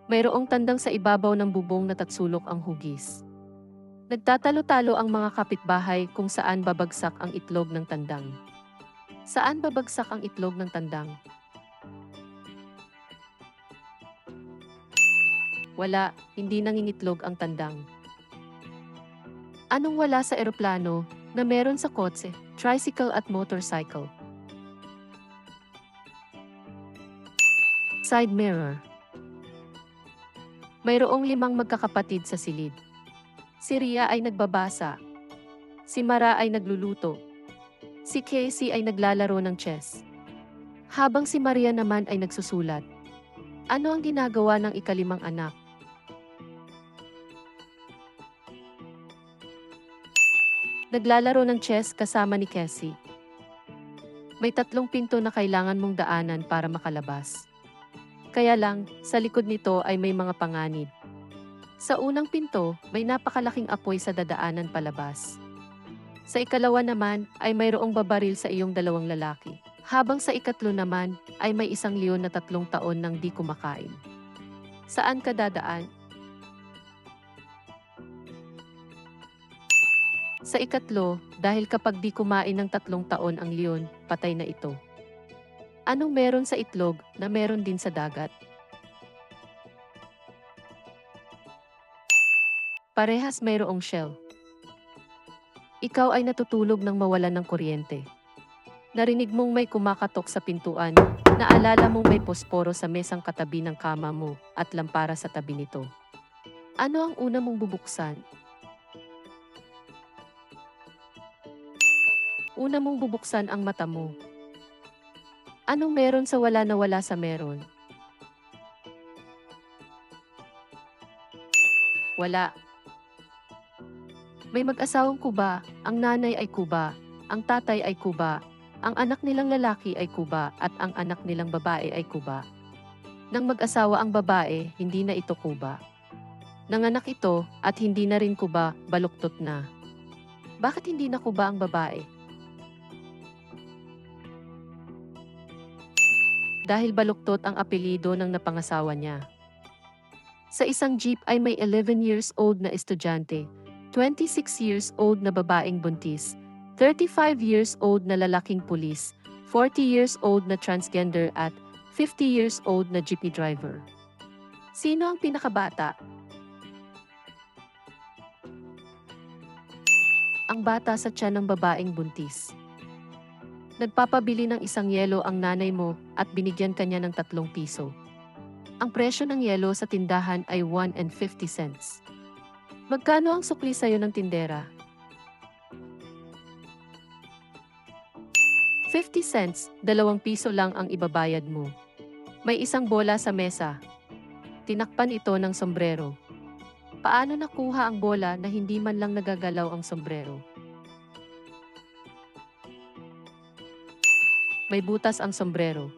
Mayroong tandang sa ibabaw ng bubong na tatsulok ang hugis. Nagtatalo-talo ang mga kapitbahay kung saan babagsak ang itlog ng tandang. Saan babagsak ang itlog ng tandang? Wala, hindi nangingitlog ang tandang. Anong wala sa eroplano na meron sa kotse, tricycle at motorcycle? Side mirror. Mayroong 5 magkakapatid sa silid. Si Ria ay nagbabasa. Si Mara ay nagluluto. Si Casey ay naglalaro ng chess. Habang si Maria naman ay nagsusulat. Ano ang ginagawa ng ikalimang anak? Naglalaro ng chess kasama ni Casey. May 3 pinto na kailangan mong daanan para makalabas. Kaya lang, sa likod nito ay may mga panganib. Sa unang pinto, may napakalaking apoy sa dadaanan palabas. Sa ikalawa naman ay mayroong babaril sa iyong 2 lalaki. Habang sa ikatlo naman ay may isang leon na 3 taon nang di kumakain. Saan ka dadaan? Sa ikatlo, dahil kapag di kumain ng 3 taon ang leon, patay na ito. Anong meron sa itlog na meron din sa dagat? Parehas mayroong shell. Ikaw ay natutulog nang mawalan ng kuryente. Narinig mong may kumakatok sa pintuan, naalala mong may posporo sa mesang katabi ng kama mo at lampara sa tabi nito. Ano ang una mong bubuksan? Una mong bubuksan ang mata mo. Anong meron sa wala na wala sa meron? Wala. May mag-asawang kuba, ang nanay ay kuba, ang tatay ay kuba, ang anak nilang lalaki ay kuba at ang anak nilang babae ay kuba. Nang mag-asawa ang babae, hindi na ito kuba. Nanganak ito at hindi na rin kuba, baluktot na. Bakit hindi na kuba ang babae? Dahil baluktot ang apelyido ng napangasawa niya. Sa isang jeep ay may 11 years old na estudyante, 26 years old na babaeng buntis, 35 years old na lalaking pulis, 40 years old na transgender at 50 years old na jeepney driver. Sino ang pinakabata? Ang bata sa tiyan ng babaeng buntis. Nagpapabili ng isang yelo ang nanay mo at binigyan kanya ng 3 piso. Ang presyo ng yelo sa tindahan ay 1.50 cents. Magkano ang sukli sa'yo ng tindera? 50 cents, 2 piso lang ang ibabayad mo. May isang bola sa mesa. Tinakpan ito ng sombrero. Paano nakuha ang bola na hindi man lang nagagalaw ang sombrero? May butas ang sombrero.